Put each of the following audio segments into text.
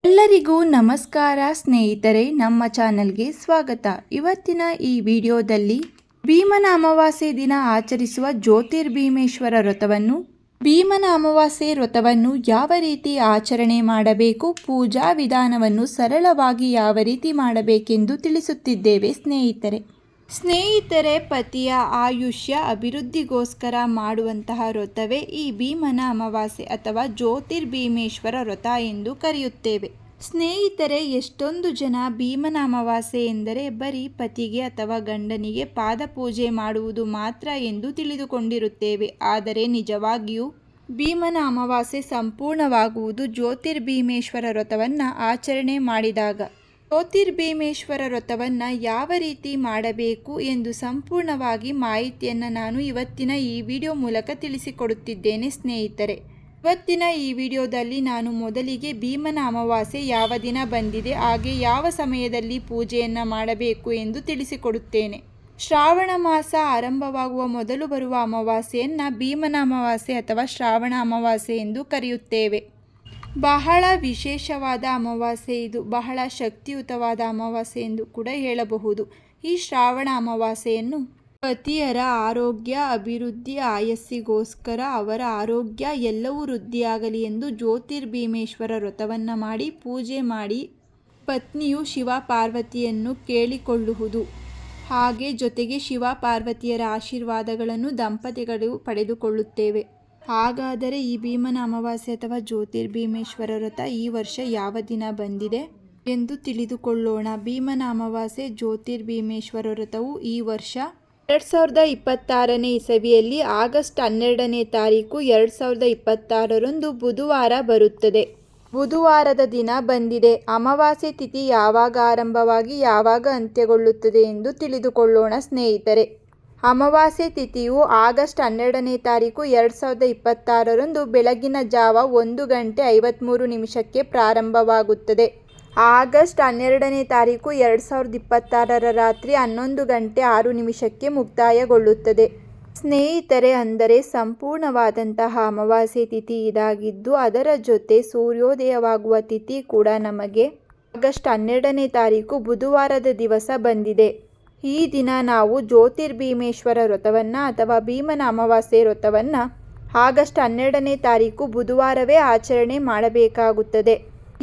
ಎಲ್ಲರಿಗೂ ನಮಸ್ಕಾರ ಸ್ನೇಹಿತರೆ, ನಮ್ಮ ಚಾನಲ್ಗೆ ಸ್ವಾಗತ. ಇವತ್ತಿನ ಈ ವಿಡಿಯೋದಲ್ಲಿ ಭೀಮನ ಅಮಾವಾಸ್ಯೆ ದಿನ ಆಚರಿಸುವ ಜ್ಯೋತಿರ್ಭೀಮೇಶ್ವರ ಭೀಮನ ಅಮಾವಾಸ್ಯೆ ವ್ರತವನ್ನು ಯಾವ ರೀತಿ ಆಚರಣೆ ಮಾಡಬೇಕು, ಪೂಜಾ ವಿಧಾನವನ್ನು ಸರಳವಾಗಿ ಯಾವ ರೀತಿ ಮಾಡಬೇಕೆಂದು ತಿಳಿಸುತ್ತಿದ್ದೇವೆ ಸ್ನೇಹಿತರೆ. ಪತಿಯ ಆಯುಷ್ಯ ಅಭಿವೃದ್ಧಿಗೋಸ್ಕರ ಮಾಡುವಂತಹ ವ್ರತವೇ ಈ ಭೀಮನ ಅಮಾವಾಸ್ಯೆ ಅಥವಾ ಜ್ಯೋತಿರ್ಭೀಮೇಶ್ವರ ವ್ರತ ಎಂದು ಕರೆಯುತ್ತೇವೆ. ಸ್ನೇಹಿತರೆ, ಎಷ್ಟೊಂದು ಜನ ಭೀಮನ ಅಮಾವಾಸ್ಯೆ ಎಂದರೆ ಬರೀ ಪತಿಗೆ ಅಥವಾ ಗಂಡನಿಗೆ ಪಾದಪೂಜೆ ಮಾಡುವುದು ಮಾತ್ರ ಎಂದು ತಿಳಿದುಕೊಂಡಿರುತ್ತೇವೆ. ಆದರೆ ನಿಜವಾಗಿಯೂ ಭೀಮನ ಅಮಾವಾಸ್ಯೆ ಸಂಪೂರ್ಣವಾಗುವುದು ಜ್ಯೋತಿರ್ಭೀಮೇಶ್ವರ ವ್ರತವನ್ನು ಆಚರಣೆ ಮಾಡಿದಾಗ. ಜ್ಯೋತಿರ್ಭೀಮೇಶ್ವರ ವ್ರತವನ್ನು ಯಾವ ರೀತಿ ಮಾಡಬೇಕು ಎಂದು ಸಂಪೂರ್ಣವಾಗಿ ಮಾಹಿತಿಯನ್ನು ನಾನು ಇವತ್ತಿನ ಈ ವಿಡಿಯೋ ಮೂಲಕ ತಿಳಿಸಿಕೊಡುತ್ತಿದ್ದೇನೆ ಸ್ನೇಹಿತರೆ. ಇವತ್ತಿನ ಈ ವಿಡಿಯೋದಲ್ಲಿ ನಾನು ಮೊದಲಿಗೆ ಭೀಮನ ಅಮಾವಾಸ್ಯೆ ಯಾವ ದಿನ ಬಂದಿದೆ, ಹಾಗೆ ಯಾವ ಸಮಯದಲ್ಲಿ ಪೂಜೆಯನ್ನು ಮಾಡಬೇಕು ಎಂದು ತಿಳಿಸಿಕೊಡುತ್ತೇನೆ. ಶ್ರಾವಣ ಮಾಸ ಆರಂಭವಾಗುವ ಮೊದಲು ಬರುವ ಅಮಾವಾಸ್ಯೆಯನ್ನು ಭೀಮನ ಅಮಾವಾಸ್ಯೆ ಅಥವಾ ಶ್ರಾವಣ ಅಮಾವಾಸ್ಯೆ ಎಂದು ಕರೆಯುತ್ತೇವೆ. ಬಹಳ ವಿಶೇಷವಾದ ಅಮಾವಾಸ್ಯೆ ಇದು. ಬಹಳ ಶಕ್ತಿಯುತವಾದ ಅಮಾವಾಸ್ಯೆ ಎಂದು ಕೂಡ ಹೇಳಬಹುದು. ಈ ಶ್ರಾವಣ ಅಮಾವಾಸ್ಯೆಯನ್ನು ಪತಿಯರ ಆರೋಗ್ಯ ಅಭಿವೃದ್ಧಿ ಆಯಸ್ಸಿಗೋಸ್ಕರ ಅವರ ಆರೋಗ್ಯ ಎಲ್ಲವೂ ವೃದ್ಧಿಯಾಗಲಿ ಎಂದು ಜ್ಯೋತಿರ್ಭೀಮೇಶ್ವರ ವ್ರತವನ್ನು ಮಾಡಿ ಪೂಜೆ ಮಾಡಿ ಪತ್ನಿಯು ಶಿವ ಪಾರ್ವತಿಯನ್ನು ಕೇಳಿಕೊಳ್ಳುವುದು. ಹಾಗೆ ಜೊತೆಗೆ ಶಿವ ಪಾರ್ವತಿಯರ ಆಶೀರ್ವಾದಗಳನ್ನು ದಂಪತಿಗಳು ಪಡೆದುಕೊಳ್ಳುತ್ತೇವೆ. ಹಾಗಾದರೆ ಈ ಭೀಮನ ಅಮಾವಾಸ್ಯೆ ಅಥವಾ ಜ್ಯೋತಿರ್ಭೀಮೇಶ್ವರ ವ್ರತ ಈ ವರ್ಷ ಯಾವ ದಿನ ಬಂದಿದೆ ಎಂದು ತಿಳಿದುಕೊಳ್ಳೋಣ. ಭೀಮನ ಅಮಾವಾಸ್ಯೆ ಜ್ಯೋತಿರ್ಭೀಮೇಶ್ವರ ವ್ರತವು ಈ ವರ್ಷ 2026ನೇ ಇಸವಿಯಲ್ಲಿ ಆಗಸ್ಟ್ 12ನೇ ತಾರೀಕು 2026ರಂದು ಬುಧವಾರ ಬರುತ್ತದೆ. ಬುಧವಾರದ ದಿನ ಬಂದಿದೆ. ಅಮಾವಾಸ್ಯೆ ತಿಥಿ ಯಾವಾಗ ಆರಂಭವಾಗಿ ಯಾವಾಗ ಅಂತ್ಯಗೊಳ್ಳುತ್ತದೆ ಎಂದು ತಿಳಿದುಕೊಳ್ಳೋಣ ಸ್ನೇಹಿತರೆ. ಅಮಾವಾಸ್ಯೆ ತಿಥಿಯು ಆಗಸ್ಟ್ 12ನೇ ತಾರೀಕು 2026ರಂದು ಬೆಳಗಿನ ಜಾವ 1:53 ಪ್ರಾರಂಭವಾಗುತ್ತದೆ. ಆಗಸ್ಟ್ 12ನೇ ತಾರೀಕು 2026ರ ರಾತ್ರಿ 11:06 ಮುಕ್ತಾಯಗೊಳ್ಳುತ್ತದೆ. ಸ್ನೇಹಿತರೆ, ಅಂದರೆ ಸಂಪೂರ್ಣವಾದಂತಹ ಅಮಾವಾಸ್ಯೆ ತಿಥಿ ಇದಾಗಿದ್ದು ಅದರ ಜೊತೆ ಸೂರ್ಯೋದಯವಾಗುವ ತಿಥಿ ಕೂಡ ನಮಗೆ ಆಗಸ್ಟ್ 12ನೇ ತಾರೀಕು ಬುಧವಾರದ ದಿವಸ ಬಂದಿದೆ. ಈ ದಿನ ನಾವು ಜ್ಯೋತಿರ್ಭೀಮೇಶ್ವರ ವ್ರತವನ್ನು ಅಥವಾ ಭೀಮನ ಅಮಾವಾಸ್ಯೆ ವ್ರತವನ್ನು ಆಗಸ್ಟ್ 12ನೇ ತಾರೀಕು ಬುಧವಾರವೇ ಆಚರಣೆ ಮಾಡಬೇಕಾಗುತ್ತದೆ.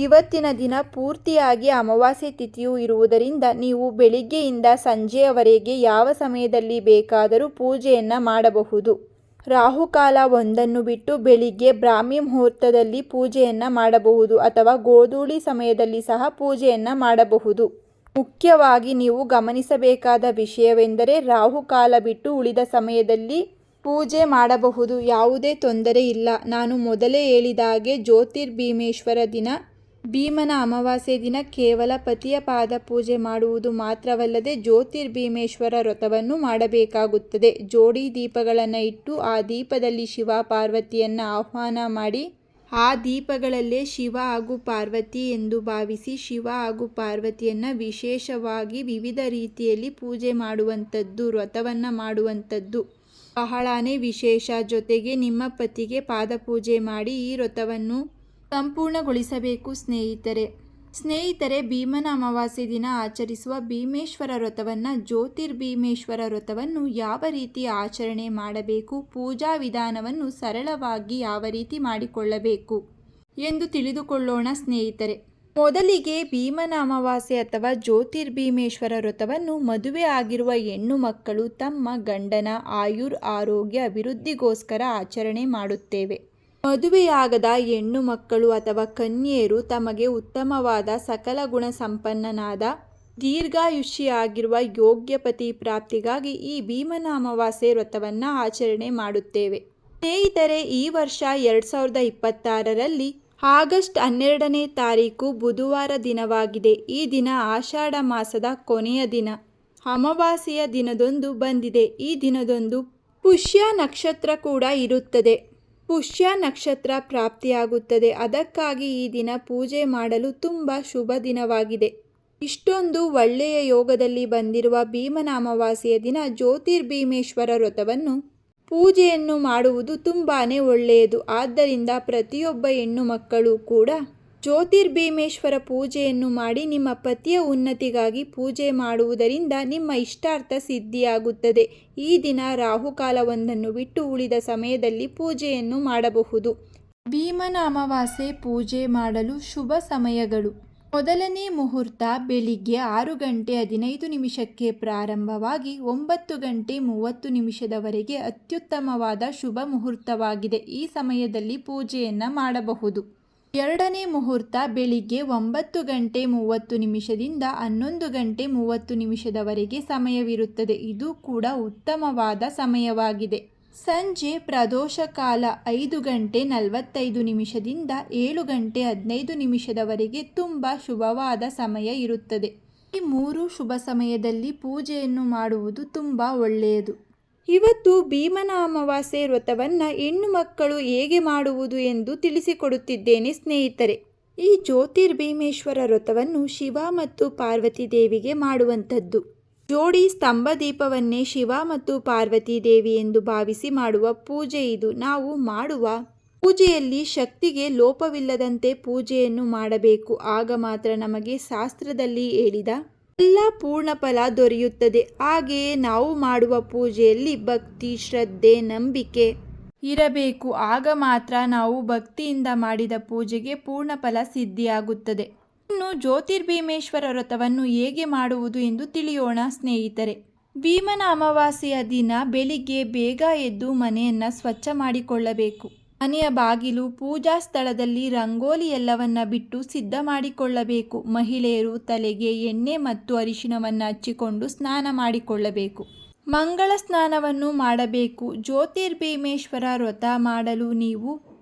ಇವತ್ತಿನ ದಿನ ಪೂರ್ತಿಯಾಗಿ ಅಮಾವಾಸ್ಯೆ ತಿಥಿಯು ಇರುವುದರಿಂದ ನೀವು ಬೆಳಿಗ್ಗೆಯಿಂದ ಸಂಜೆಯವರೆಗೆ ಯಾವ ಸಮಯದಲ್ಲಿ ಬೇಕಾದರೂ ಪೂಜೆಯನ್ನು ಮಾಡಬಹುದು. ರಾಹುಕಾಲ ಒಂದನ್ನು ಬಿಟ್ಟು ಬೆಳಿಗ್ಗೆ ಬ್ರಾಹ್ಮಿ ಮುಹೂರ್ತದಲ್ಲಿ ಪೂಜೆಯನ್ನು ಮಾಡಬಹುದು ಅಥವಾ ಗೋಧೂಳಿ ಸಮಯದಲ್ಲಿ ಸಹ ಪೂಜೆಯನ್ನು ಮಾಡಬಹುದು. ಮುಖ್ಯವಾಗಿ ನೀವು ಗಮನಿಸಬೇಕಾದ ವಿಷಯವೆಂದರೆ ರಾಹುಕಾಲ ಬಿಟ್ಟು ಉಳಿದ ಸಮಯದಲ್ಲಿ ಪೂಜೆ ಮಾಡಬಹುದು, ಯಾವುದೇ ತೊಂದರೆ ಇಲ್ಲ. ನಾನು ಮೊದಲೇ ಹೇಳಿದ ಹಾಗೆ ಜ್ಯೋತಿರ್ಭೀಮೇಶ್ವರ ದಿನ ಭೀಮನ ಅಮಾವಾಸ್ಯೆ ದಿನ ಕೇವಲ ಪತಿಯ ಪಾದ ಪೂಜೆ ಮಾಡುವುದು ಮಾತ್ರವಲ್ಲದೆ ಜ್ಯೋತಿರ್ಭೀಮೇಶ್ವರ ವ್ರತವನ್ನು ಮಾಡಬೇಕಾಗುತ್ತದೆ. ಜೋಡಿ ದೀಪಗಳನ್ನು ಇಟ್ಟು ಆ ದೀಪದಲ್ಲಿ ಶಿವ ಪಾರ್ವತಿಯನ್ನು ಆಹ್ವಾನ ಮಾಡಿ ಆ ದೀಪಗಳಲ್ಲೇ ಶಿವ ಹಾಗೂ ಪಾರ್ವತಿ ಎಂದು ಭಾವಿಸಿ ಶಿವ ಹಾಗೂ ಪಾರ್ವತಿಯನ್ನು ವಿಶೇಷವಾಗಿ ವಿವಿಧ ರೀತಿಯಲ್ಲಿ ಪೂಜೆ ಮಾಡುವಂಥದ್ದು, ವ್ರತವನ್ನು ಮಾಡುವಂಥದ್ದು ಬಹಳನೇ ವಿಶೇಷ. ಜೊತೆಗೆ ನಿಮ್ಮ ಪತಿಗೆ ಪಾದಪೂಜೆ ಮಾಡಿ ಈ ವ್ರತವನ್ನು ಸಂಪೂರ್ಣಗೊಳಿಸಬೇಕು ಸ್ನೇಹಿತರೆ. ಭೀಮನ ಅಮಾವಾಸ್ಯೆ ದಿನ ಆಚರಿಸುವ ಭೀಮೇಶ್ವರ ವ್ರತವನ್ನು ಜ್ಯೋತಿರ್ಭೀಮೇಶ್ವರ ವ್ರತವನ್ನು ಯಾವ ರೀತಿ ಆಚರಣೆ ಮಾಡಬೇಕು, ಪೂಜಾ ವಿಧಾನವನ್ನು ಸರಳವಾಗಿ ಯಾವ ರೀತಿ ಮಾಡಿಕೊಳ್ಳಬೇಕು ಎಂದು ತಿಳಿದುಕೊಳ್ಳೋಣ ಸ್ನೇಹಿತರೆ. ಮೊದಲಿಗೆ ಭೀಮನ ಅಮಾವಾಸ್ಯೆ ಅಥವಾ ಜ್ಯೋತಿರ್ಭೀಮೇಶ್ವರ ವ್ರತವನ್ನು ಮದುವೆ ಆಗಿರುವ ಹೆಣ್ಣು ಮಕ್ಕಳು ತಮ್ಮ ಗಂಡನ ಆರೋಗ್ಯ ಅಭಿವೃದ್ಧಿಗೋಸ್ಕರ ಆಚರಣೆ ಮಾಡುತ್ತೇವೆ. ಮದುವೆಯಾಗದ ಹೆಣ್ಣು ಮಕ್ಕಳು ಅಥವಾ ಕನ್ಯೆಯರು ತಮಗೆ ಉತ್ತಮವಾದ ಸಕಲ ಗುಣ ಸಂಪನ್ನನಾದ ದೀರ್ಘಾಯುಷಿಯಾಗಿರುವ ಯೋಗ್ಯ ಪತಿ ಪ್ರಾಪ್ತಿಗಾಗಿ ಈ ಭೀಮನ ಅಮಾವಾಸ್ಯೆ ವ್ರತವನ್ನು ಆಚರಣೆ ಮಾಡುತ್ತೇವೆ. ಸ್ನೇಹಿತರೆ, ಈ ವರ್ಷ 2026ರಲ್ಲಿ ಆಗಸ್ಟ್ 12ನೇ ತಾರೀಕು ಬುಧವಾರ ದಿನವಾಗಿದೆ. ಈ ದಿನ ಆಷಾಢ ಮಾಸದ ಕೊನೆಯ ದಿನ ಅಮಾವಾಸ್ಯೆಯ ದಿನದಂದು ಬಂದಿದೆ. ಈ ದಿನದಂದು ಪುಷ್ಯ ನಕ್ಷತ್ರ ಕೂಡ ಇರುತ್ತದೆ. ಪುಷ್ಯ ನಕ್ಷತ್ರ ಪ್ರಾಪ್ತಿಯಾಗುತ್ತದೆ. ಅದಕ್ಕಾಗಿ ಈ ದಿನ ಪೂಜೆ ಮಾಡಲು ತುಂಬ ಶುಭ ದಿನವಾಗಿದೆ. ಇಷ್ಟೊಂದು ಒಳ್ಳೆಯ ಯೋಗದಲ್ಲಿ ಬಂದಿರುವ ಭೀಮನ ಅಮಾವಾಸ್ಯೆಯ ದಿನ ಜ್ಯೋತಿರ್ಭೀಮೇಶ್ವರ ವ್ರತವನ್ನು ಪೂಜೆಯನ್ನು ಮಾಡುವುದು ತುಂಬಾ ಒಳ್ಳೆಯದು. ಆದ್ದರಿಂದ ಪ್ರತಿಯೊಬ್ಬ ಹೆಣ್ಣು ಮಕ್ಕಳು ಕೂಡ ಜ್ಯೋತಿರ್ಭೀಮೇಶ್ವರ ಪೂಜೆಯನ್ನು ಮಾಡಿ ನಿಮ್ಮ ಪತಿಯ ಉನ್ನತಿಗಾಗಿ ಪೂಜೆ ಮಾಡುವುದರಿಂದ ನಿಮ್ಮ ಇಷ್ಟಾರ್ಥ ಸಿದ್ಧಿಯಾಗುತ್ತದೆ. ಈ ದಿನ ರಾಹುಕಾಲವೊಂದನ್ನು ಬಿಟ್ಟು ಉಳಿದ ಸಮಯದಲ್ಲಿ ಪೂಜೆಯನ್ನು ಮಾಡಬಹುದು. ಭೀಮನ ಅಮಾವಾಸ್ಯೆ ಪೂಜೆ ಮಾಡಲು ಶುಭ ಸಮಯಗಳು. ಮೊದಲನೇ ಮುಹೂರ್ತ ಬೆಳಿಗ್ಗೆ 6:15 ಪ್ರಾರಂಭವಾಗಿ 9:30 ಅತ್ಯುತ್ತಮವಾದ ಶುಭ ಮುಹೂರ್ತವಾಗಿದೆ. ಈ ಸಮಯದಲ್ಲಿ ಪೂಜೆಯನ್ನು ಮಾಡಬಹುದು. ಎರಡನೇ ಮುಹೂರ್ತ ಬೆಳಿಗ್ಗೆ 9:30ದಿಂದ 11:30 ಸಮಯವಿರುತ್ತದೆ. ಇದು ಕೂಡ ಉತ್ತಮವಾದ ಸಮಯವಾಗಿದೆ. ಸಂಜೆ ಪ್ರದೋಷ ಕಾಲ 5:45ದಿಂದ 7:15 ತುಂಬ ಶುಭವಾದ ಸಮಯ ಇರುತ್ತದೆ. ಈ 3 ಶುಭ ಸಮಯದಲ್ಲಿ ಪೂಜೆಯನ್ನು ಮಾಡುವುದು ತುಂಬ ಒಳ್ಳೆಯದು. ಇವತ್ತು ಭೀಮನ ಅಮಾವಾಸ್ಯೆ ವ್ರತವನ್ನು ಹೆಣ್ಣು ಮಕ್ಕಳು ಹೇಗೆ ಮಾಡುವುದು ಎಂದು ತಿಳಿಸಿಕೊಡುತ್ತಿದ್ದೇನೆ ಸ್ನೇಹಿತರೆ. ಈ ಜ್ಯೋತಿರ್ಭೀಮೇಶ್ವರ ವ್ರತವನ್ನು ಶಿವ ಮತ್ತು ಪಾರ್ವತಿ ದೇವಿಗೆ ಮಾಡುವಂಥದ್ದು. ಜೋಡಿ ಸ್ತಂಭ ದೀಪವನ್ನೇ ಶಿವ ಮತ್ತು ಪಾರ್ವತಿ ದೇವಿ ಎಂದು ಭಾವಿಸಿ ಮಾಡುವ ಪೂಜೆ ಇದು. ನಾವು ಮಾಡುವ ಪೂಜೆಯಲ್ಲಿ ಶಕ್ತಿಗೆ ಲೋಪವಿಲ್ಲದಂತೆ ಪೂಜೆಯನ್ನು ಮಾಡಬೇಕು. ಆಗ ಮಾತ್ರ ನಮಗೆ ಶಾಸ್ತ್ರದಲ್ಲಿ ಹೇಳಿದ ಎಲ್ಲ ಪೂರ್ಣ ಫಲ ದೊರೆಯುತ್ತದೆ. ಹಾಗೆಯೇ ನಾವು ಮಾಡುವ ಪೂಜೆಯಲ್ಲಿ ಭಕ್ತಿ, ಶ್ರದ್ಧೆ, ನಂಬಿಕೆ ಇರಬೇಕು. ಆಗ ಮಾತ್ರ ನಾವು ಭಕ್ತಿಯಿಂದ ಮಾಡಿದ ಪೂಜೆಗೆ ಪೂರ್ಣ ಫಲ ಸಿದ್ಧಿಯಾಗುತ್ತದೆ. ಇನ್ನು ಜ್ಯೋತಿರ್ಭೀಮೇಶ್ವರ ವ್ರತವನ್ನು ಹೇಗೆ ಮಾಡುವುದು ಎಂದು ತಿಳಿಯೋಣ ಸ್ನೇಹಿತರೆ. ಭೀಮನ ಅಮಾವಾಸ್ಯೆಯ ದಿನ ಬೆಳಿಗ್ಗೆ ಬೇಗ ಎದ್ದು ಮನೆಯನ್ನು ಸ್ವಚ್ಛ ಮಾಡಿಕೊಳ್ಳಬೇಕು. ಮನೆಯ ಬಾಗಿಲು, ಪೂಜಾ ಸ್ಥಳದಲ್ಲಿ ರಂಗೋಲಿ ಎಲ್ಲವನ್ನ ಬಿಟ್ಟು ಸಿದ್ಧ ಮಾಡಿಕೊಳ್ಳಬೇಕು. ಮಹಿಳೆಯರು ತಲೆಗೆ ಎಣ್ಣೆ ಮತ್ತು ಅರಿಶಿಣವನ್ನು ಹಚ್ಚಿಕೊಂಡು ಸ್ನಾನ ಮಾಡಿಕೊಳ್ಳಬೇಕು. ಮಂಗಳ ಸ್ನಾನವನ್ನು ಮಾಡಬೇಕು. ಜ್ಯೋತಿರ್ಭೀಮೇಶ್ವರ ವ್ರತ ಮಾಡಲು ನೀವು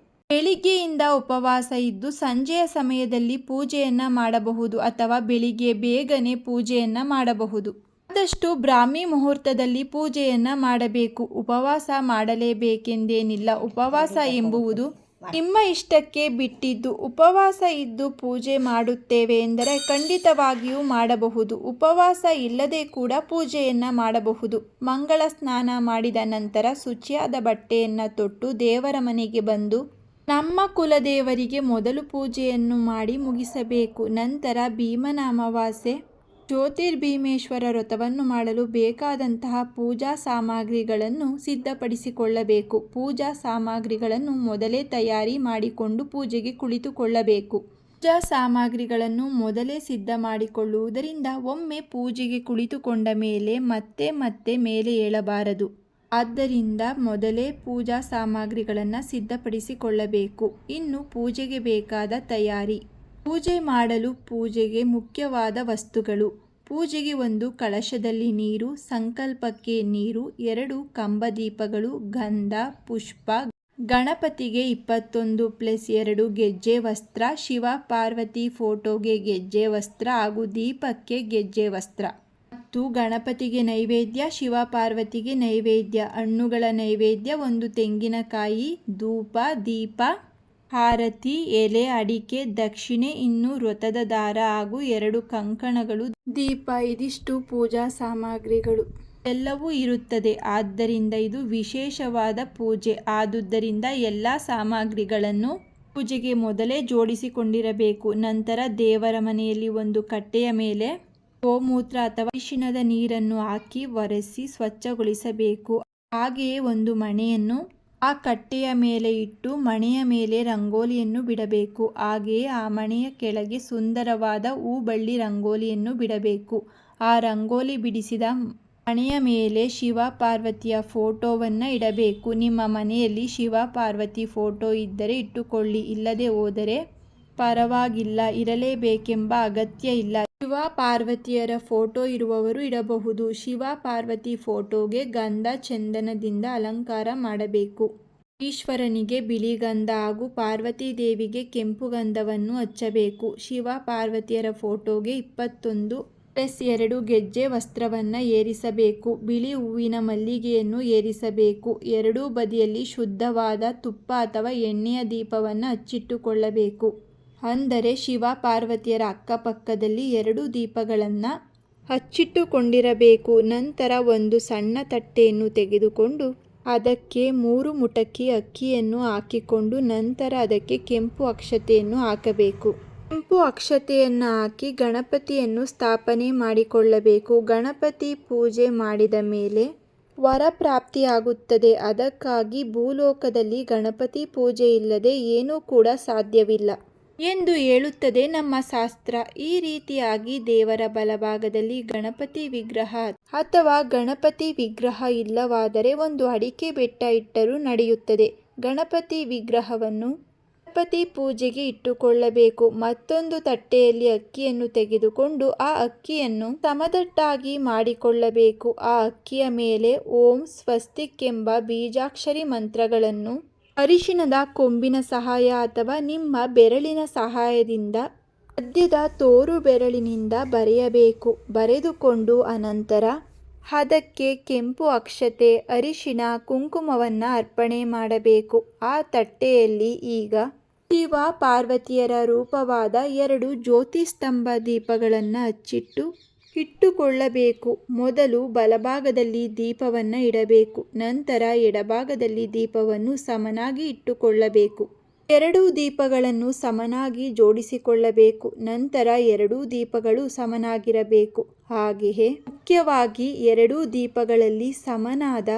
ಬೆಳಿಗ್ಗೆಯಿಂದ ಉಪವಾಸ ಇದ್ದು ಸಂಜೆಯ ಸಮಯದಲ್ಲಿ ಪೂಜೆಯನ್ನು ಮಾಡಬಹುದು ಅಥವಾ ಬೆಳಿಗ್ಗೆ ಬೇಗನೆ ಪೂಜೆಯನ್ನು ಮಾಡಬಹುದು. ಆದಷ್ಟು ಬ್ರಾಹ್ಮಿ ಮುಹೂರ್ತದಲ್ಲಿ ಪೂಜೆಯನ್ನು ಮಾಡಬೇಕು. ಉಪವಾಸ ಮಾಡಲೇಬೇಕೆಂದೇನಿಲ್ಲ. ಉಪವಾಸ ಎಂಬುವುದು ನಿಮ್ಮ ಇಷ್ಟಕ್ಕೆ ಬಿಟ್ಟಿದ್ದು. ಉಪವಾಸ ಇದ್ದು ಪೂಜೆ ಮಾಡುತ್ತೇವೆ ಎಂದರೆ ಖಂಡಿತವಾಗಿಯೂ ಮಾಡಬಹುದು. ಉಪವಾಸ ಇಲ್ಲದೆ ಕೂಡ ಪೂಜೆಯನ್ನು ಮಾಡಬಹುದು. ಮಂಗಳ ಸ್ನಾನ ಮಾಡಿದ ನಂತರ ಶುಚಿಯಾದ ಬಟ್ಟೆಯನ್ನು ತೊಟ್ಟು ದೇವರ ಮನೆಗೆ ಬಂದು ನಮ್ಮ ಕುಲದೇವರಿಗೆ ಮೊದಲು ಪೂಜೆಯನ್ನು ಮಾಡಿ ಮುಗಿಸಬೇಕು. ನಂತರ ಭೀಮನ ಅಮಾವಾಸ್ಯೆ ಜ್ಯೋತಿರ್ಭೀಮೇಶ್ವರ ವ್ರತವನ್ನು ಮಾಡಲು ಬೇಕಾದಂತಹ ಪೂಜಾ ಸಾಮಗ್ರಿಗಳನ್ನು ಸಿದ್ಧಪಡಿಸಿಕೊಳ್ಳಬೇಕು. ಪೂಜಾ ಸಾಮಗ್ರಿಗಳನ್ನು ಮೊದಲೇ ತಯಾರಿ ಮಾಡಿಕೊಂಡು ಪೂಜೆಗೆ ಕುಳಿತುಕೊಳ್ಳಬೇಕು. ಪೂಜಾ ಸಾಮಗ್ರಿಗಳನ್ನು ಮೊದಲೇ ಸಿದ್ಧ ಮಾಡಿಕೊಳ್ಳುವುದರಿಂದ ಒಮ್ಮೆ ಪೂಜೆಗೆ ಕುಳಿತುಕೊಂಡ ಮೇಲೆ ಮತ್ತೆ ಮೇಲೆ ಏಳಬಾರದು. ಆದ್ದರಿಂದ ಮೊದಲೇ ಪೂಜಾ ಸಾಮಗ್ರಿಗಳನ್ನು ಸಿದ್ಧಪಡಿಸಿಕೊಳ್ಳಬೇಕು. ಇನ್ನು ಪೂಜೆಗೆ ಬೇಕಾದ ತಯಾರಿ. ಪೂಜೆ ಮಾಡಲು ಪೂಜೆಗೆ ಮುಖ್ಯವಾದ ವಸ್ತುಗಳು: ಪೂಜೆಗೆ 1 ಕಳಶದಲ್ಲಿ ನೀರು, ಸಂಕಲ್ಪಕ್ಕೆ ನೀರು, 2 ಕಂಬದೀಪಗಳು, ಗಂಧ, ಪುಷ್ಪ, ಗಣಪತಿಗೆ 21+2 ಗೆಜ್ಜೆ ವಸ್ತ್ರ, ಶಿವ ಪಾರ್ವತಿ ಫೋಟೋಗೆ ಗೆಜ್ಜೆ ವಸ್ತ್ರ ಹಾಗೂ ದೀಪಕ್ಕೆ ಗೆಜ್ಜೆ ವಸ್ತ್ರ ಮತ್ತು ಗಣಪತಿಗೆ ನೈವೇದ್ಯ, ಶಿವ ಪಾರ್ವತಿಗೆ ನೈವೇದ್ಯ, ಹಣ್ಣುಗಳ ನೈವೇದ್ಯ, 1 ತೆಂಗಿನಕಾಯಿ, ಧೂಪ, ದೀಪ, ಹಾರತಿ, ಎಲೆ, ಅಡಿಕೆ, ದಕ್ಷಿಣೆ, ಇನ್ನು ವ್ರತದ ದಾರ ಹಾಗೂ 2 ಕಂಕಣಗಳು, ದೀಪ. ಇದಿಷ್ಟು ಪೂಜಾ ಸಾಮಗ್ರಿಗಳು ಎಲ್ಲವೂ ಇರುತ್ತದೆ. ಆದ್ದರಿಂದ ಇದು ವಿಶೇಷವಾದ ಪೂಜೆ. ಆದುದರಿಂದ ಎಲ್ಲ ಸಾಮಗ್ರಿಗಳನ್ನು ಪೂಜೆಗೆ ಮೊದಲೇ ಜೋಡಿಸಿಕೊಂಡಿರಬೇಕು. ನಂತರ ದೇವರ ಮನೆಯಲ್ಲಿ ಒಂದು ಕಟ್ಟೆಯ ಮೇಲೆ ಗೋಮೂತ್ರ ಅಥವಾ ಅರಿಶಿಣದ ನೀರನ್ನು ಹಾಕಿ ಒರೆಸಿ ಸ್ವಚ್ಛಗೊಳಿಸಬೇಕು. ಹಾಗೆಯೇ ಒಂದು ಮಣೆಯನ್ನು ಆ ಕಟ್ಟೆಯ ಮೇಲೆ ಇಟ್ಟು ಮಣೆಯ ಮೇಲೆ ರಂಗೋಲಿಯನ್ನು ಬಿಡಬೇಕು. ಹಾಗೆಯೇ ಆ ಮಣೆಯ ಕೆಳಗೆ ಸುಂದರವಾದ ಹೂಬಳ್ಳಿ ರಂಗೋಲಿಯನ್ನು ಬಿಡಬೇಕು. ಆ ರಂಗೋಲಿ ಬಿಡಿಸಿದ ಮಣೆಯ ಮೇಲೆ ಶಿವ ಪಾರ್ವತಿಯ ಫೋಟೋವನ್ನು ಇಡಬೇಕು. ನಿಮ್ಮ ಮನೆಯಲ್ಲಿ ಶಿವ ಪಾರ್ವತಿ ಫೋಟೋ ಇದ್ದರೆ ಇಟ್ಟುಕೊಳ್ಳಿ, ಇಲ್ಲದೆ ಹೋದರೆ ಪರವಾಗಿಲ್ಲ, ಇರಲೇಬೇಕೆಂಬ ಅಗತ್ಯ ಇಲ್ಲ. ಶಿವ ಪಾರ್ವತಿಯರ ಫೋಟೋ ಇರುವವರು ಇಡಬಹುದು. ಶಿವ ಪಾರ್ವತಿ ಫೋಟೋಗೆ ಗಂಧ ಚಂದನದಿಂದ ಅಲಂಕಾರ ಮಾಡಬೇಕು. ಈಶ್ವರನಿಗೆ ಬಿಳಿ ಗಂಧ ಹಾಗೂ ಪಾರ್ವತಿ ದೇವಿಗೆ ಕೆಂಪು ಗಂಧವನ್ನು ಹಚ್ಚಬೇಕು. ಶಿವ ಪಾರ್ವತಿಯರ ಫೋಟೋಗೆ 21+2 ಗೆಜ್ಜೆ ವಸ್ತ್ರವನ್ನು ಏರಿಸಬೇಕು. ಬಿಳಿ ಹೂವಿನ ಮಲ್ಲಿಗೆಯನ್ನು ಏರಿಸಬೇಕು. 2 ಬದಿಯಲ್ಲಿ ಶುದ್ಧವಾದ ತುಪ್ಪ ಅಥವಾ ಎಣ್ಣೆಯ ದೀಪವನ್ನು ಹಚ್ಚಿಟ್ಟುಕೊಳ್ಳಬೇಕು. ಅಂದರೆ ಶಿವ ಪಾರ್ವತಿಯರ ಅಕ್ಕಪಕ್ಕದಲ್ಲಿ 2 ದೀಪಗಳನ್ನು ಹಚ್ಚಿಟ್ಟುಕೊಂಡಿರಬೇಕು. ನಂತರ ಒಂದು ಸಣ್ಣ ತಟ್ಟೆಯನ್ನು ತೆಗೆದುಕೊಂಡು ಅದಕ್ಕೆ 3 ಮುಟಕಿ ಅಕ್ಕಿಯನ್ನು ಹಾಕಿಕೊಂಡು ನಂತರ ಅದಕ್ಕೆ ಕೆಂಪು ಅಕ್ಷತೆಯನ್ನು ಹಾಕಬೇಕು. ಕೆಂಪು ಅಕ್ಷತೆಯನ್ನು ಹಾಕಿ ಗಣಪತಿಯನ್ನು ಸ್ಥಾಪನೆ ಮಾಡಿಕೊಳ್ಳಬೇಕು. ಗಣಪತಿ ಪೂಜೆ ಮಾಡಿದ ಮೇಲೆ ವರ ಪ್ರಾಪ್ತಿಯಾಗುತ್ತದೆ. ಅದಕ್ಕಾಗಿ ಭೂಲೋಕದಲ್ಲಿ ಗಣಪತಿ ಪೂಜೆ ಇಲ್ಲದೆ ಏನೂ ಕೂಡ ಸಾಧ್ಯವಿಲ್ಲ ಎಂದು ಹೇಳುತ್ತದೆ ನಮ್ಮ ಶಾಸ್ತ್ರ. ಈ ರೀತಿಯಾಗಿ ದೇವರ ಬಲಭಾಗದಲ್ಲಿ ಗಣಪತಿ ವಿಗ್ರಹ ಅಥವಾ ಗಣಪತಿ ವಿಗ್ರಹ ಇಲ್ಲವಾದರೆ ಒಂದು ಅಡಿಕೆ ಬೆಟ್ಟ ಇಟ್ಟರೂ ನಡೆಯುತ್ತದೆ. ಗಣಪತಿ ವಿಗ್ರಹವನ್ನು ಗಣಪತಿ ಪೂಜೆಗೆ ಇಟ್ಟುಕೊಳ್ಳಬೇಕು. ಮತ್ತೊಂದು ತಟ್ಟೆಯಲ್ಲಿ ಅಕ್ಕಿಯನ್ನು ತೆಗೆದುಕೊಂಡು ಆ ಅಕ್ಕಿಯನ್ನು ಸಮತಟ್ಟಾಗಿ ಮಾಡಿಕೊಳ್ಳಬೇಕು. ಆ ಅಕ್ಕಿಯ ಮೇಲೆ ಓಂ ಸ್ವಸ್ತಿಕ್ ಎಂಬ ಬೀಜಾಕ್ಷರಿ ಮಂತ್ರಗಳನ್ನು ಅರಿಶಿಣದ ಕೊಂಬಿನ ಸಹಾಯ ಅಥವಾ ನಿಮ್ಮ ಬೆರಳಿನ ಸಹಾಯದಿಂದ ಮಧ್ಯದ ತೋರು ಬೆರಳಿನಿಂದ ಬರೆಯಬೇಕು. ಬರೆದುಕೊಂಡು ಅನಂತರ ಅದಕ್ಕೆ ಕೆಂಪು ಅಕ್ಷತೆ, ಅರಿಶಿಣ, ಕುಂಕುಮವನ್ನು ಅರ್ಪಣೆ ಮಾಡಬೇಕು. ಆ ತಟ್ಟೆಯಲ್ಲಿ ಈಗ ಶಿವ ಪಾರ್ವತಿಯರ ರೂಪವಾದ 2 ಜ್ಯೋತಿ ಸ್ತಂಭ ದೀಪಗಳನ್ನು ಇಟ್ಟುಕೊಳ್ಳಬೇಕು. ಮೊದಲು ಬಲಭಾಗದಲ್ಲಿ ದೀಪವನ್ನು ಇಡಬೇಕು. ನಂತರ ಎಡಭಾಗದಲ್ಲಿ ದೀಪವನ್ನು ಸಮನಾಗಿ ಇಟ್ಟುಕೊಳ್ಳಬೇಕು. 2 ದೀಪಗಳನ್ನು ಸಮನಾಗಿ ಜೋಡಿಸಿಕೊಳ್ಳಬೇಕು. ನಂತರ 2 ದೀಪಗಳು ಸಮನಾಗಿರಬೇಕು. ಹಾಗೆಯೇ ಮುಖ್ಯವಾಗಿ 2 ದೀಪಗಳಲ್ಲಿ ಸಮನಾದ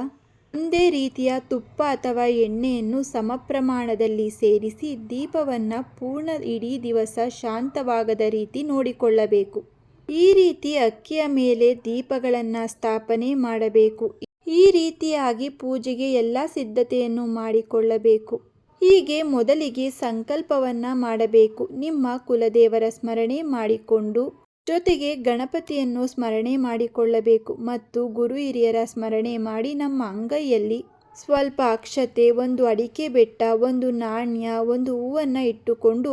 ಒಂದೇ ರೀತಿಯ ತುಪ್ಪ ಅಥವಾ ಎಣ್ಣೆಯನ್ನು ಸಮ ಪ್ರಮಾಣದಲ್ಲಿ ಸೇರಿಸಿ ದೀಪವನ್ನು ಪೂರ್ಣ ಇಡೀ ದಿವಸ ಶಾಂತವಾಗದ ರೀತಿ ನೋಡಿಕೊಳ್ಳಬೇಕು. ಈ ರೀತಿ ಅಕ್ಕಿಯ ಮೇಲೆ ದೀಪಗಳನ್ನು ಸ್ಥಾಪನೆ ಮಾಡಬೇಕು. ಈ ರೀತಿಯಾಗಿ ಪೂಜೆಗೆ ಎಲ್ಲ ಸಿದ್ಧತೆಯನ್ನು ಮಾಡಿಕೊಳ್ಳಬೇಕು. ಹೀಗೆ ಮೊದಲಿಗೆ ಸಂಕಲ್ಪವನ್ನು ಮಾಡಬೇಕು. ನಿಮ್ಮ ಕುಲದೇವರ ಸ್ಮರಣೆ ಮಾಡಿಕೊಂಡು ಜೊತೆಗೆ ಗಣಪತಿಯನ್ನು ಸ್ಮರಣೆ ಮಾಡಿಕೊಳ್ಳಬೇಕು ಮತ್ತು ಗುರು ಹಿರಿಯರ ಸ್ಮರಣೆ ಮಾಡಿ ನಮ್ಮ ಅಂಗೈಯಲ್ಲಿ ಸ್ವಲ್ಪ ಅಕ್ಷತೆ, 1 ಅಡಿಕೆ ಬೆಟ್ಟ, 1 ನಾಣ್ಯ, 1 ಹೂವನ್ನು ಇಟ್ಟುಕೊಂಡು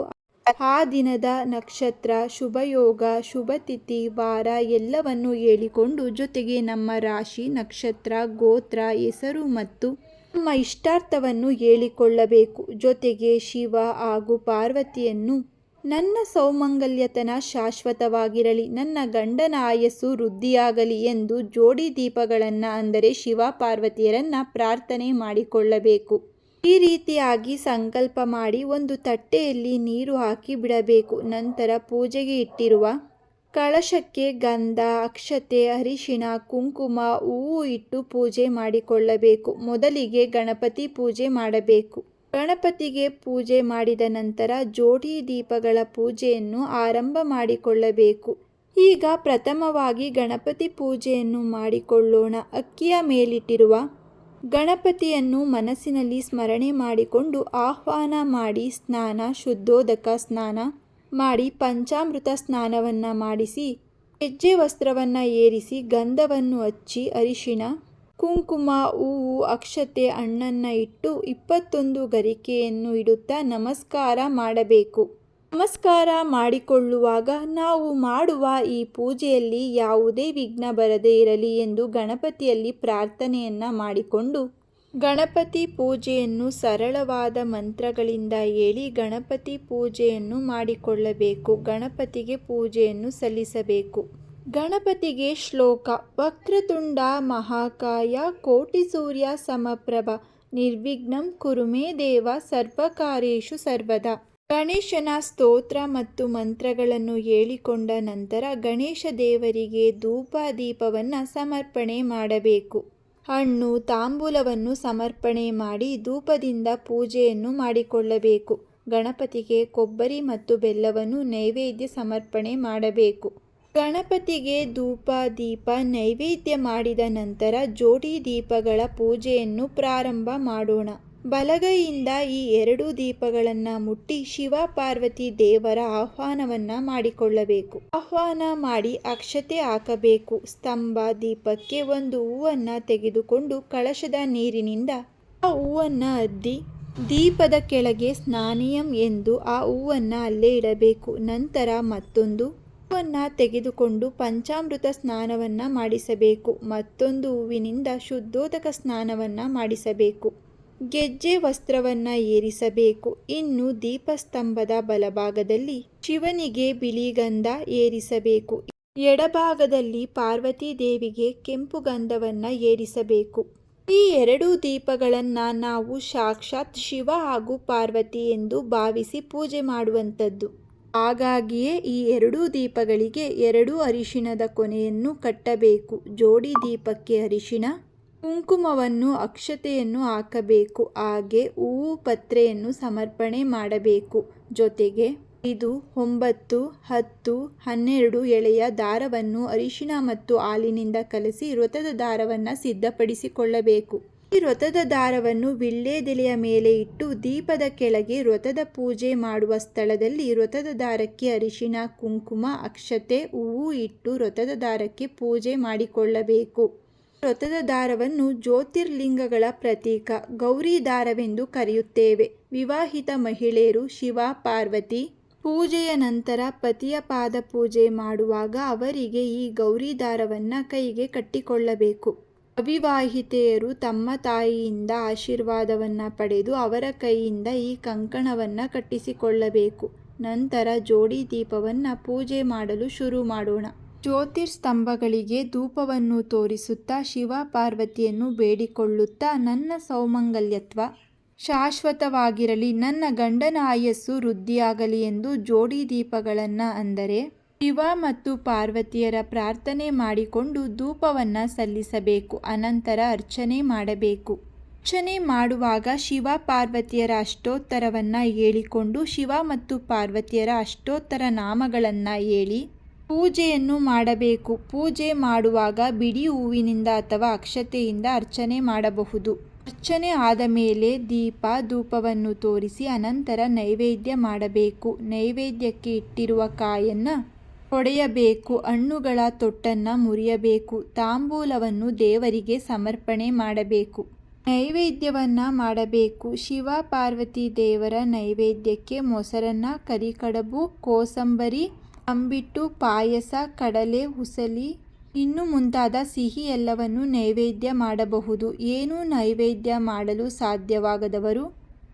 ಆ ದಿನದ ನಕ್ಷತ್ರ, ಶುಭಯೋಗ, ಶುಭತಿಥಿ, ವಾರ ಎಲ್ಲವನ್ನು ಹೇಳಿಕೊಂಡು ಜೊತೆಗೆ ನಮ್ಮ ರಾಶಿ, ನಕ್ಷತ್ರ, ಗೋತ್ರ, ಹೆಸರು ಮತ್ತು ನಮ್ಮ ಇಷ್ಟಾರ್ಥವನ್ನು ಹೇಳಿಕೊಳ್ಳಬೇಕು. ಜೊತೆಗೆ ಶಿವ ಹಾಗೂ ಪಾರ್ವತಿಯನ್ನು ನನ್ನ ಸೌಮಂಗಲ್ಯತನ ಶಾಶ್ವತವಾಗಿರಲಿ, ನನ್ನ ಗಂಡನ ಆಯಸ್ಸು ವೃದ್ಧಿಯಾಗಲಿ ಎಂದು ಜೋಡಿ ದೀಪಗಳನ್ನು ಅಂದರೆ ಶಿವ ಪಾರ್ವತಿಯರನ್ನು ಪ್ರಾರ್ಥನೆ ಮಾಡಿಕೊಳ್ಳಬೇಕು. ಈ ರೀತಿಯಾಗಿ ಸಂಕಲ್ಪ ಮಾಡಿ ಒಂದು ತಟ್ಟೆಯಲ್ಲಿ ನೀರು ಹಾಕಿ ಬಿಡಬೇಕು. ನಂತರ ಪೂಜೆಗೆ ಇಟ್ಟಿರುವ ಕಳಶಕ್ಕೆ ಗಂಧ, ಅಕ್ಷತೆ, ಅರಿಶಿಣ, ಕುಂಕುಮ, ಹೂವು ಇಟ್ಟು ಪೂಜೆ ಮಾಡಿಕೊಳ್ಳಬೇಕು. ಮೊದಲಿಗೆ ಗಣಪತಿ ಪೂಜೆ ಮಾಡಬೇಕು. ಗಣಪತಿಗೆ ಪೂಜೆ ಮಾಡಿದ ನಂತರ ಜೋಡಿ ದೀಪಗಳ ಪೂಜೆಯನ್ನು ಆರಂಭ ಮಾಡಿಕೊಳ್ಳಬೇಕು. ಈಗ ಪ್ರಥಮವಾಗಿ ಗಣಪತಿ ಪೂಜೆಯನ್ನು ಮಾಡಿಕೊಳ್ಳೋಣ. ಅಕ್ಕಿಯ ಮೇಲಿಟ್ಟಿರುವ ಗಣಪತಿಯನ್ನು ಮನಸ್ಸಿನಲ್ಲಿ ಸ್ಮರಣೆ ಮಾಡಿಕೊಂಡು ಆಹ್ವಾನ ಮಾಡಿ ಶುದ್ಧೋದಕ ಸ್ನಾನ ಮಾಡಿ ಪಂಚಾಮೃತ ಸ್ನಾನವನ್ನು ಮಾಡಿಸಿ ಹೆಜ್ಜೆ ವಸ್ತ್ರವನ್ನು ಏರಿಸಿ ಗಂಧವನ್ನು ಹಚ್ಚಿ ಅರಿಶಿಣ, ಕುಂಕುಮ, ಹೂವು, ಅಕ್ಷತೆ, ಹಣ್ಣನ್ನು ಇಟ್ಟು 21 ಗರಿಕೆಯನ್ನು ಇಡುತ್ತಾ ನಮಸ್ಕಾರ ಮಾಡಬೇಕು. ನಮಸ್ಕಾರ ಮಾಡಿಕೊಳ್ಳುವಾಗ ನಾವು ಮಾಡುವ ಈ ಪೂಜೆಯಲ್ಲಿ ಯಾವುದೇ ವಿಘ್ನ ಬರದೇ ಇರಲಿ ಎಂದು ಗಣಪತಿಯಲ್ಲಿ ಪ್ರಾರ್ಥನೆಯನ್ನು ಮಾಡಿಕೊಂಡು ಗಣಪತಿ ಪೂಜೆಯನ್ನು ಸರಳವಾದ ಮಂತ್ರಗಳಿಂದ ಹೇಳಿ ಗಣಪತಿ ಪೂಜೆಯನ್ನು ಮಾಡಿಕೊಳ್ಳಬೇಕು. ಗಣಪತಿಗೆ ಪೂಜೆಯನ್ನು ಸಲ್ಲಿಸಬೇಕು. ಗಣಪತಿಗೆ ಶ್ಲೋಕ: ವಕ್ರತುಂಡ ಮಹಾಕಾಯ ಕೋಟಿ ಸೂರ್ಯ ಸಮಪ್ರಭ ನಿರ್ವಿಘ್ನಂ ಕುರು ಮೇ ದೇವ ಸರ್ವಕಾರ್ಯೇಷು ಸರ್ವದಾ. ಗಣೇಶನ ಸ್ತೋತ್ರ ಮತ್ತು ಮಂತ್ರಗಳನ್ನು ಹೇಳಿಕೊಂಡ ನಂತರ ಗಣೇಶ ದೇವರಿಗೆ ಧೂಪ ದೀಪವನ್ನು ಸಮರ್ಪಣೆ ಮಾಡಬೇಕು. ಹಣ್ಣು ತಾಂಬೂಲವನ್ನು ಸಮರ್ಪಣೆ ಮಾಡಿ ಧೂಪದಿಂದ ಪೂಜೆಯನ್ನು ಮಾಡಿಕೊಳ್ಳಬೇಕು. ಗಣಪತಿಗೆ ಕೊಬ್ಬರಿ ಮತ್ತು ಬೆಲ್ಲವನ್ನು ನೈವೇದ್ಯ ಸಮರ್ಪಣೆ ಮಾಡಬೇಕು. ಗಣಪತಿಗೆ ಧೂಪ ದೀಪ ನೈವೇದ್ಯ ಮಾಡಿದ ನಂತರ ಜೋಡಿ ದೀಪಗಳ ಪೂಜೆಯನ್ನು ಪ್ರಾರಂಭ ಮಾಡೋಣ. ಬಲಗೈಯಿಂದ ಈ 2 ದೀಪಗಳನ್ನು ಮುಟ್ಟಿ ಶಿವ ಪಾರ್ವತಿ ದೇವರ ಆಹ್ವಾನವನ್ನು ಮಾಡಿಕೊಳ್ಳಬೇಕು. ಆಹ್ವಾನ ಮಾಡಿ ಅಕ್ಷತೆ ಹಾಕಬೇಕು. ಸ್ತಂಭ ದೀಪಕ್ಕೆ 1 ಹೂವನ್ನು ತೆಗೆದುಕೊಂಡು ಕಳಶದ ನೀರಿನಿಂದ ಆ ಹೂವನ್ನು ಅದ್ದಿ ದೀಪದ ಕೆಳಗೆ ಸ್ನಾನಿಯಂ ಎಂದು ಆ ಹೂವನ್ನು ಅಲ್ಲೇ ಇಡಬೇಕು. ನಂತರ ಮತ್ತೊಂದು ಹೂವನ್ನು ತೆಗೆದುಕೊಂಡು ಪಂಚಾಮೃತ ಸ್ನಾನವನ್ನು ಮಾಡಿಸಬೇಕು. ಮತ್ತೊಂದು ಹೂವಿನಿಂದ ಶುದ್ಧೋದಕ ಸ್ನಾನವನ್ನು ಮಾಡಿಸಬೇಕು. ಗೆಜ್ಜೆ ವಸ್ತ್ರವನ್ನು ಏರಿಸಬೇಕು. ಇನ್ನು ದೀಪಸ್ತಂಭದ ಬಲಭಾಗದಲ್ಲಿ ಶಿವನಿಗೆ ಬಿಳಿ ಗಂಧ ಏರಿಸಬೇಕು. ಎಡಭಾಗದಲ್ಲಿ ಪಾರ್ವತಿ ದೇವಿಗೆ ಕೆಂಪು ಗಂಧವನ್ನು ಏರಿಸಬೇಕು. ಈ 2 ದೀಪಗಳನ್ನು ನಾವು ಸಾಕ್ಷಾತ್ ಶಿವ ಹಾಗೂ ಪಾರ್ವತಿ ಎಂದು ಭಾವಿಸಿ ಪೂಜೆ ಮಾಡುವಂಥದ್ದು. ಹಾಗಾಗಿಯೇ ಈ ಎರಡೂ ದೀಪಗಳಿಗೆ 2 ಅರಿಶಿಣದ ಕೊನೆಯನ್ನು ಕಟ್ಟಬೇಕು. ಜೋಡಿ ದೀಪಕ್ಕೆ ಅರಿಶಿಣ, ಕುಂಕುಮವನ್ನು, ಅಕ್ಷತೆಯನ್ನು ಹಾಕಬೇಕು. ಹಾಗೆ ಹೂವು ಪತ್ರೆಯನ್ನು ಸಮರ್ಪಣೆ ಮಾಡಬೇಕು. ಜೊತೆಗೆ 5, 9, 10, 12 ಎಳೆಯ ದಾರವನ್ನು ಅರಿಶಿಣ ಮತ್ತು ಹಾಲಿನಿಂದ ಕಲಸಿ ವ್ರತದ ದಾರವನ್ನು ಸಿದ್ಧಪಡಿಸಿಕೊಳ್ಳಬೇಕು. ಈ ವ್ರತದ ದಾರವನ್ನು ವೀಳ್ಯದೆಲೆಯ ಮೇಲೆ ಇಟ್ಟು ದೀಪದ ಕೆಳಗೆ ವ್ರತದ ಪೂಜೆ ಮಾಡುವ ಸ್ಥಳದಲ್ಲಿ ವ್ರತದ ದಾರಕ್ಕೆ ಅರಿಶಿಣ, ಕುಂಕುಮ, ಅಕ್ಷತೆ, ಹೂವು ಇಟ್ಟು ವ್ರತದ ದಾರಕ್ಕೆ ಪೂಜೆ ಮಾಡಿಕೊಳ್ಳಬೇಕು. ವ್ರತದ ದಾರವನ್ನು ಜ್ಯೋತಿರ್ಲಿಂಗಗಳ ಪ್ರತೀಕ ಗೌರಿ ದಾರವೆಂದು ಕರೆಯುತ್ತೇವೆ. ವಿವಾಹಿತ ಮಹಿಳೆಯರು ಶಿವ ಪಾರ್ವತಿ ಪೂಜೆಯ ನಂತರ ಪತಿಯ ಪಾದ ಪೂಜೆ ಮಾಡುವಾಗ ಅವರಿಗೆ ಈ ಗೌರಿ ದಾರವನ್ನು ಕೈಗೆ ಕಟ್ಟಿಕೊಳ್ಳಬೇಕು. ಅವಿವಾಹಿತೆಯರು ತಮ್ಮ ತಾಯಿಯಿಂದ ಆಶೀರ್ವಾದವನ್ನು ಪಡೆದು ಅವರ ಕೈಯಿಂದ ಈ ಕಂಕಣವನ್ನು ಕಟ್ಟಿಸಿಕೊಳ್ಳಬೇಕು. ನಂತರ ಜೋಡಿ ದೀಪವನ್ನು ಪೂಜೆ ಮಾಡಲು ಶುರು ಮಾಡೋಣ. ಜ್ಯೋತಿರ್ಸ್ತಂಭಗಳಿಗೆ ಧೂಪವನ್ನು ತೋರಿಸುತ್ತಾ ಶಿವ ಪಾರ್ವತಿಯನ್ನು ಬೇಡಿಕೊಳ್ಳುತ್ತಾ, ನನ್ನ ಸೌಮಂಗಲ್ಯತ್ವ ಶಾಶ್ವತವಾಗಿರಲಿ, ನನ್ನ ಗಂಡನ ಆಯಸ್ಸು ವೃದ್ಧಿಯಾಗಲಿ ಎಂದು ಜೋಡಿ ದೀಪಗಳನ್ನು ಅಂದರೆ ಶಿವ ಮತ್ತು ಪಾರ್ವತಿಯರ ಪ್ರಾರ್ಥನೆ ಮಾಡಿಕೊಂಡು ಧೂಪವನ್ನು ಸಲ್ಲಿಸಬೇಕು. ಅನಂತರ ಅರ್ಚನೆ ಮಾಡಬೇಕು. ಅರ್ಚನೆ ಮಾಡುವಾಗ ಶಿವ ಪಾರ್ವತಿಯರ ಅಷ್ಟೋತ್ತರವನ್ನು ಹೇಳಿಕೊಂಡು ಶಿವ ಮತ್ತು ಪಾರ್ವತಿಯರ ಅಷ್ಟೋತ್ತರ ನಾಮಗಳನ್ನು ಹೇಳಿ ಪೂಜೆಯನ್ನು ಮಾಡಬೇಕು. ಪೂಜೆ ಮಾಡುವಾಗ ಬಿಡಿ ಹೂವಿನಿಂದ ಅಥವಾ ಅಕ್ಷತೆಯಿಂದ ಅರ್ಚನೆ ಮಾಡಬಹುದು. ಅರ್ಚನೆ ಆದ ಮೇಲೆ ದೀಪ ಧೂಪವನ್ನು ತೋರಿಸಿ ಅನಂತರ ನೈವೇದ್ಯ ಮಾಡಬೇಕು. ನೈವೇದ್ಯಕ್ಕೆ ಇಟ್ಟಿರುವ ಕಾಯನ್ನು ಹೊಡೆಯಬೇಕು. ಹಣ್ಣುಗಳ ತೊಟ್ಟನ್ನು ಮುರಿಯಬೇಕು. ತಾಂಬೂಲವನ್ನು ದೇವರಿಗೆ ಸಮರ್ಪಣೆ ಮಾಡಬೇಕು. ನೈವೇದ್ಯವನ್ನು ಮಾಡಬೇಕು. ಶಿವ ಪಾರ್ವತಿ ದೇವರ ನೈವೇದ್ಯಕ್ಕೆ ಮೊಸರನ್ನ, ಕರಿಕಡಬು, ಕೋಸಂಬರಿ, ಅಂಬಿಟ್ಟು, ಪಾಯಸ, ಕಡಲೆ, ಹುಸಲಿ ಇನ್ನು ಮುಂತಾದ ಸಿಹಿ ಎಲ್ಲವನ್ನು ನೈವೇದ್ಯ ಮಾಡಬಹುದು. ಏನೂ ನೈವೇದ್ಯ ಮಾಡಲು ಸಾಧ್ಯವಾಗದವರು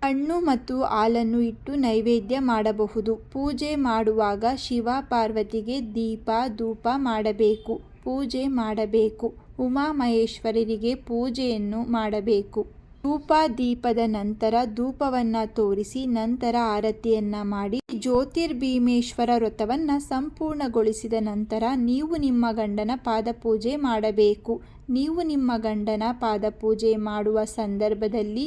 ಹಣ್ಣು ಮತ್ತು ಹಾಲನ್ನು ಇಟ್ಟು ನೈವೇದ್ಯ ಮಾಡಬಹುದು. ಪೂಜೆ ಮಾಡುವಾಗ ಶಿವ ಪಾರ್ವತಿಗೆ ದೀಪ ಧೂಪ ಮಾಡಬೇಕು. ಪೂಜೆ ಮಾಡಬೇಕು. ಉಮಾ ಮಹೇಶ್ವರರಿಗೆ ಪೂಜೆಯನ್ನು ಮಾಡಬೇಕು. ಧೂಪ ದೀಪದ ನಂತರ ಧೂಪವನ್ನು ತೋರಿಸಿ ನಂತರ ಆರತಿಯನ್ನು ಮಾಡಿ ಜ್ಯೋತಿರ್ಭೀಮೇಶ್ವರ ವ್ರತವನ್ನು ಸಂಪೂರ್ಣಗೊಳಿಸಿದ ನಂತರ ನೀವು ನಿಮ್ಮ ಗಂಡನ ಪಾದಪೂಜೆ ಮಾಡಬೇಕು. ನೀವು ನಿಮ್ಮ ಗಂಡನ ಪಾದಪೂಜೆ ಮಾಡುವ ಸಂದರ್ಭದಲ್ಲಿ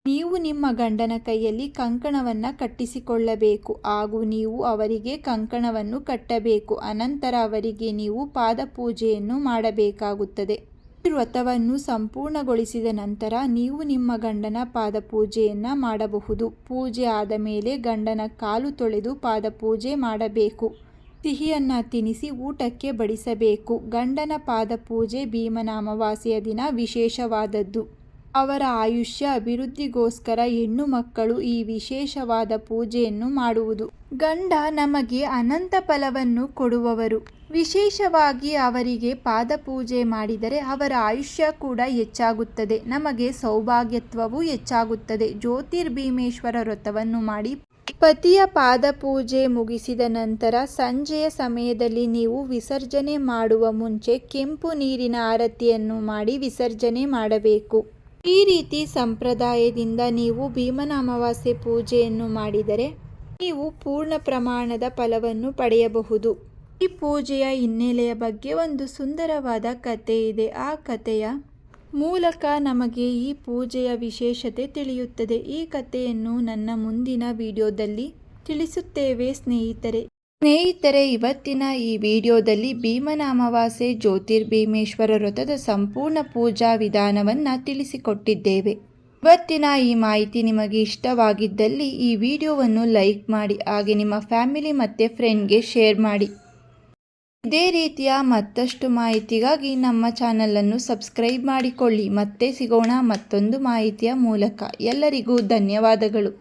ನೀವು ನಿಮ್ಮ ಗಂಡನ ಕೈಯಲ್ಲಿ ಕಂಕಣವನ್ನು ಕಟ್ಟಿಸಿಕೊಳ್ಳಬೇಕು ಹಾಗೂ ನೀವು ಅವರಿಗೆ ಕಂಕಣವನ್ನು ಕಟ್ಟಬೇಕು. ಅನಂತರ ಅವರಿಗೆ ನೀವು ಪಾದಪೂಜೆಯನ್ನು ಮಾಡಬೇಕಾಗುತ್ತದೆ. ಈ ವ್ರತವನ್ನು ಸಂಪೂರ್ಣಗೊಳಿಸಿದ ನಂತರ ನೀವು ನಿಮ್ಮ ಗಂಡನ ಪಾದಪೂಜೆಯನ್ನು ಮಾಡಬಹುದು. ಪೂಜೆ ಆದ ಮೇಲೆ ಗಂಡನ ಕಾಲು ತೊಳೆದು ಪಾದಪೂಜೆ ಮಾಡಬೇಕು. ಸಿಹಿಯನ್ನು ತಿನ್ನಿಸಿ ಊಟಕ್ಕೆ ಬಡಿಸಬೇಕು. ಗಂಡನ ಪಾದಪೂಜೆ ಭೀಮನ ಅಮಾವಾಸ್ಯೆಯ ದಿನ ವಿಶೇಷವಾದದ್ದು. ಅವರ ಆಯುಷ್ಯ ಅಭಿವೃದ್ಧಿಗೋಸ್ಕರ ಹೆಣ್ಣು ಮಕ್ಕಳು ಈ ವಿಶೇಷವಾದ ಪೂಜೆಯನ್ನು ಮಾಡುವುದು. ಗಂಡ ನಮಗೆ ಅನಂತ ಫಲವನ್ನು ಕೊಡುವವರು. ವಿಶೇಷವಾಗಿ ಅವರಿಗೆ ಪಾದಪೂಜೆ ಮಾಡಿದರೆ ಅವರ ಆಯುಷ್ಯ ಕೂಡ ಹೆಚ್ಚಾಗುತ್ತದೆ. ನಮಗೆ ಸೌಭಾಗ್ಯತ್ವವೂ ಹೆಚ್ಚಾಗುತ್ತದೆ. ಜ್ಯೋತಿರ್ಭೀಮೇಶ್ವರ ವ್ರತವನ್ನು ಮಾಡಿ ಪತಿಯ ಪಾದಪೂಜೆ ಮುಗಿಸಿದ ನಂತರ ಸಂಜೆಯ ಸಮಯದಲ್ಲಿ ನೀವು ವಿಸರ್ಜನೆ ಮಾಡುವ ಮುಂಚೆ ಕೆಂಪು ನೀರಿನ ಆರತಿಯನ್ನು ಮಾಡಿ ವಿಸರ್ಜನೆ ಮಾಡಬೇಕು. ಈ ರೀತಿ ಸಂಪ್ರದಾಯದಿಂದ ನೀವು ಭೀಮನ ಅಮಾವಾಸ್ಯೆ ಪೂಜೆಯನ್ನು ಮಾಡಿದರೆ ನೀವು ಪೂರ್ಣ ಪ್ರಮಾಣದ ಫಲವನ್ನು ಪಡೆಯಬಹುದು. ಈ ಪೂಜೆಯ ಹಿನ್ನೆಲೆಯ ಬಗ್ಗೆ ಒಂದು ಸುಂದರವಾದ ಕಥೆ ಇದೆ. ಆ ಕಥೆಯ ಮೂಲಕ ನಮಗೆ ಈ ಪೂಜೆಯ ವಿಶೇಷತೆ ತಿಳಿಯುತ್ತದೆ. ಈ ಕಥೆಯನ್ನು ನನ್ನ ಮುಂದಿನ ವಿಡಿಯೋದಲ್ಲಿ ತಿಳಿಸುತ್ತೇವೆ ಸ್ನೇಹಿತರೆ. ಇವತ್ತಿನ ಈ ವಿಡಿಯೋದಲ್ಲಿ ಭೀಮನ ಅಮಾವಾಸ್ಯೆ ಜ್ಯೋತಿರ್ಭೀಮೇಶ್ವರ ವ್ರತದ ಸಂಪೂರ್ಣ ಪೂಜಾ ವಿಧಾನವನ್ನು ತಿಳಿಸಿಕೊಟ್ಟಿದ್ದೇವೆ. ಇವತ್ತಿನ ಈ ಮಾಹಿತಿ ನಿಮಗೆ ಇಷ್ಟವಾಗಿದ್ದಲ್ಲಿ ಈ ವಿಡಿಯೋವನ್ನು ಲೈಕ್ ಮಾಡಿ, ಹಾಗೆ ನಿಮ್ಮ ಫ್ಯಾಮಿಲಿ ಮತ್ತು ಫ್ರೆಂಡ್ಗೆ ಶೇರ್ ಮಾಡಿ. ಇದೇ ರೀತಿಯ ಮತ್ತಷ್ಟು ಮಾಹಿತಿಗಾಗಿ ನಮ್ಮ ಚಾನಲನ್ನು ಸಬ್ಸ್ಕ್ರೈಬ್ ಮಾಡಿಕೊಳ್ಳಿ. ಮತ್ತೆ ಸಿಗೋಣ ಮತ್ತೊಂದು ಮಾಹಿತಿಯ ಮೂಲಕ. ಎಲ್ಲರಿಗೂ ಧನ್ಯವಾದಗಳು.